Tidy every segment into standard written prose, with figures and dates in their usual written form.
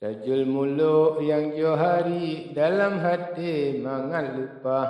Tajul muluk yang johari dalam hati mangan lupa.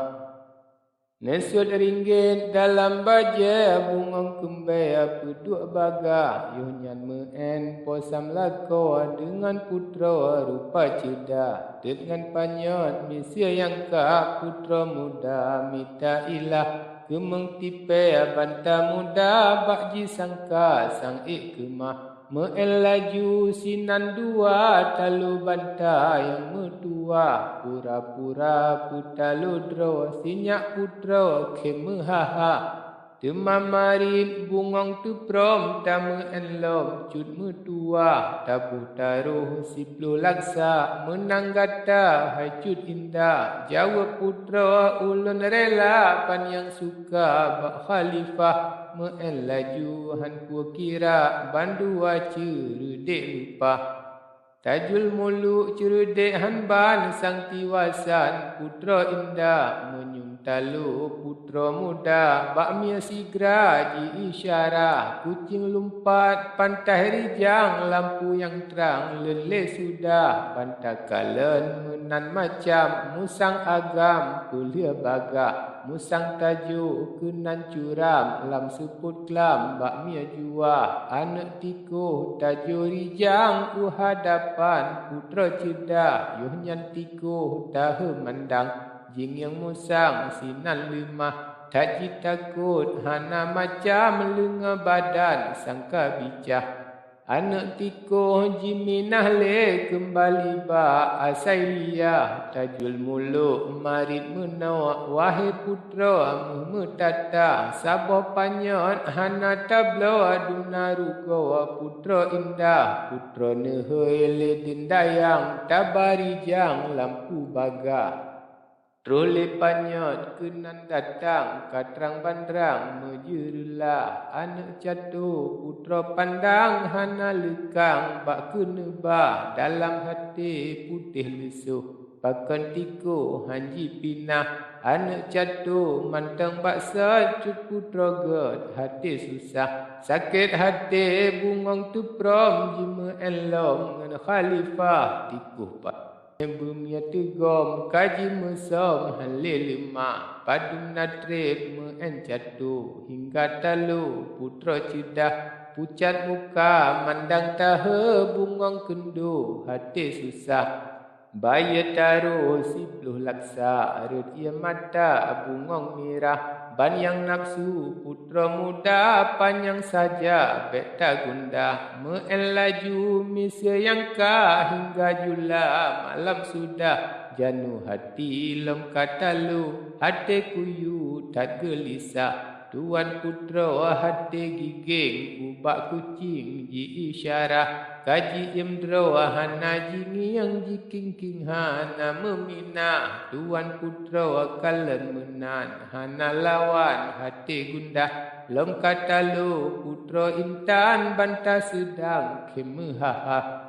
Nesut ringgit dalam baja bungong kembai apa duk baga. Yuhnyan meen posam lako dengan putra rupa ceda. Dengan panyot misia yang ka putra muda mita ilah. Kemeng tipe banta muda bakji sangka sang kemah. Meen laju sinan dua talu banta yang metua. Pura-pura putalu dro sinyak putra kemehaha. Temamarin bungong tu prom tamu enlom cut metua. Tapu taruh siplu laksa menang gata hai cut indah. Jawab putra ulun rela pan yang suka bak khalifah. Meen laju han pu kira bandua cerdik lupa. Tajul muluk cerdik han ban sang tiwasan putra indah menyuntalu putra muda bakmia sigra ji isyarah kucing lumpat pantai rijang lampu yang terang leleh sudah bantakalan menan macam musang agam kulia bagak musang tajuk kenan curam lam seput kelam bakmia jua anak tikuh tajuk rijang uhadapan putra cedak yuhnyan tikuh tahu mandang jing yang musang sinan limah tak takut hana macam lenga badan sangka bicah. Anak tikuh jiminah le kembali ba asailia tajul muluk marit menawak wahai putra metata sabah panyot hana tablo aduna ruko putra indah putra nehoi le dindayang tabarijang lampu baga. Trole panyot kenan datang katrang bandrang mejerulah anak jatuh putra pandang hana lekang bak keneba dalam hati putih lesuh pakan tiko hanji pinah anak jatuh mantang baksa cut putra god hati susah sakit hati bungong tu prom jima enlom ngan khalifah tikuh pak bumia tegom kaji mesom halil lima padum natrip meen jatuh hingga talu putra cedah pucat muka mandang tahe bungong kendu hati susah Baya taruh sipluh laksa arut ia mata bungong mirah ban yang nafsu putra muda panjang saja beta gundah meen laju misia yang ka hingga jula malam sudah janu hati lem katalu hati kuyu tak gelisah Tuan putra hati giging ubak kucing ji isyarah kaji imdro hana jingi yang jiking hana meminah Tuan putra kalen menan hana lawan hati gundah lom katalu putra intan banta sedang kemehaha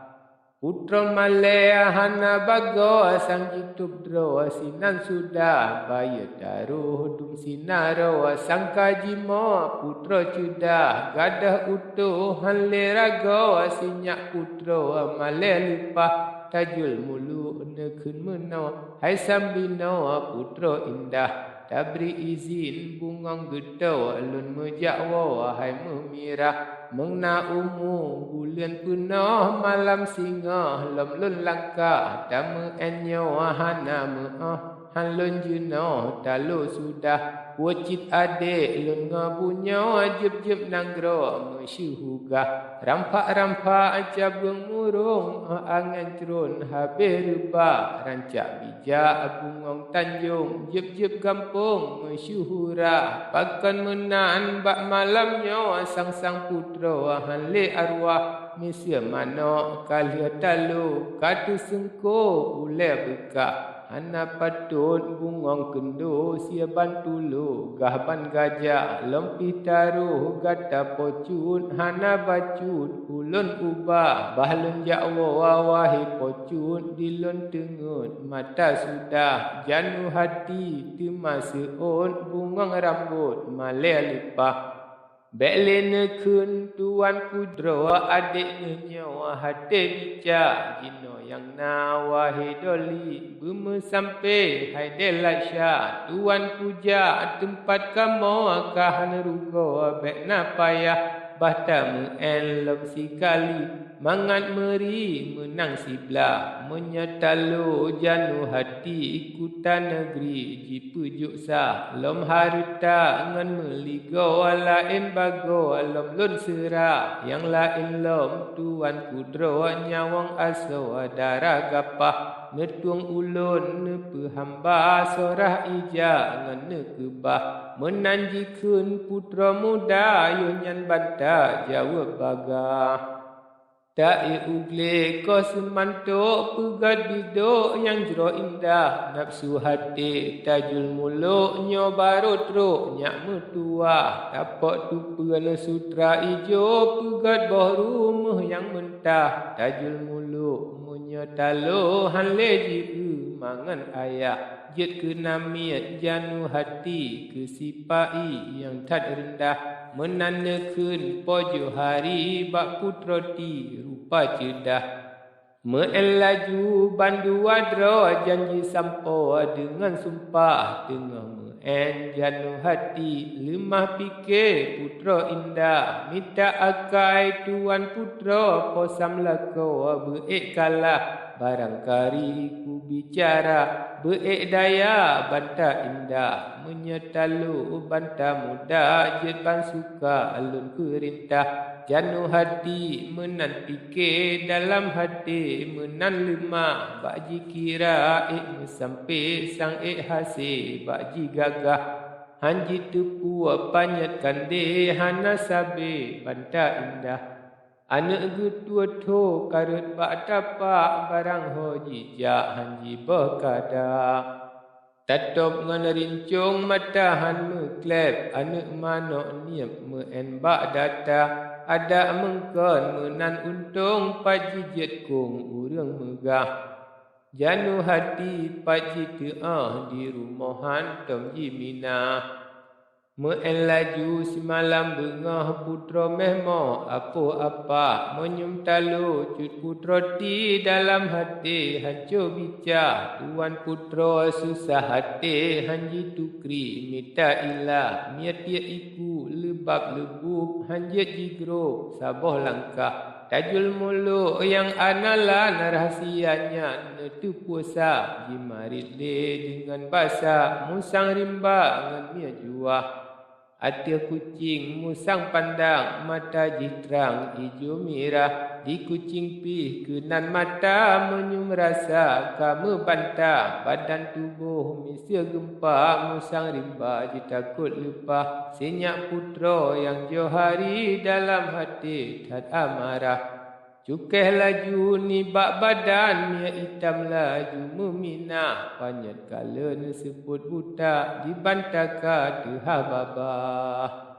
Putra malaya hana bago sang jitup dro sinan sudah baya taruh dum sinaro sang kajimo putra cudah gadah utuh han lerago sinyak putra malaya lupa tajul mulu nekun menau hai sambino putra indah tabri izin bungong getau alun mejakwa hai memirah mengna umu bulan punah malam singa lom lun langka tamu enyo hana meah han lun juno talu sudah wajib adik lun ngabunyo jeb-jeb nanggro mesyuhugah rampak-rampak cabung murung angan trun habis rupa rancak bijak bungong tanjung jeb-jeb kampung mesyuhura pakan menan bak malamnya sang-sang putra hanle arwah misia mano kalia talu katu sengko ule beka hana patut bungong kendo sia bantulu gahban gajah lempi taruh gata pocun hana bacut ulun ubah bahlun jakwa wahi pocun dilun tengut mata sudah janu hati timah seun bungong rambut malai lipah Belena kun tuan kudro adik nyawa hati bica jino yang nawahi doli buma sampai hai delasya tuan puja tempat kamu kahan rugo bekna payah bahtamu elok sikali mangat meri menang sibla menyatalu janu hati ikutan negeri jipujuk sah lom harta ngan meligo lain bago lom lun sera yang lain lom tuan kudro nyawang aso darah gapah netuang ulun nepe hamba sorah ija ngan nekebah menanjikun putra muda yunyan banta jawab bagah tak ugle ko semantuk pegat biduk yang jero indah nafsu hati tajul muluk nyo baru truk nyak metua tapak tuperan sutra ijo pegat boh rumah yang mentah tajul muluk munyo talo han leji mangan ayah jet ke namiat janu hati ke sipai yang tad rendah menandakan pojo hari bak putroti rupa cedah melaju bandu wadro janji sampo dengan sumpah tengah janu hati lemah fikir putra indah minta akai tuan putra posam lako beek kalah barangkali ku bicara beek daya banta indah menyetalu banta muda jepan suka alun perintah janu hati menan fikir dalam hati menan lemah bakji kira sampai sang hasil bakji gagah hanji tepu panyat kande hana sabe banta indah anak getua to karut bak tapak barang hoji jak hanji berkada tatop ngan rincung matahan meklep anak manok niap menbak data ada mengkon menan untung pajijet kong urang megah janu hati paji teah di rumahan tom jimina laju semalam bengah putra mehmo apa menyum talu cut putra ti dalam hati hancur bica tuan putra susah hati hanji tukri minta ilah miat dia iku lebab lebub hanjit jigro saboh langkah tajul muluk yang analan rahasianya netu puasa jimarit le dengan basa musang rimba dengan mia juah ada kucing musang pandang mata jitrang hijau merah di kucing pih kenan mata menyum rasa kamu bantah badan tubuh mesti gempa musang rimba ditakut lupa senyak putra yang johari dalam hati tak amarah cukai laju ni bak badan mia hitam laju meminah panyat kala sebut buta dibantaka deha babah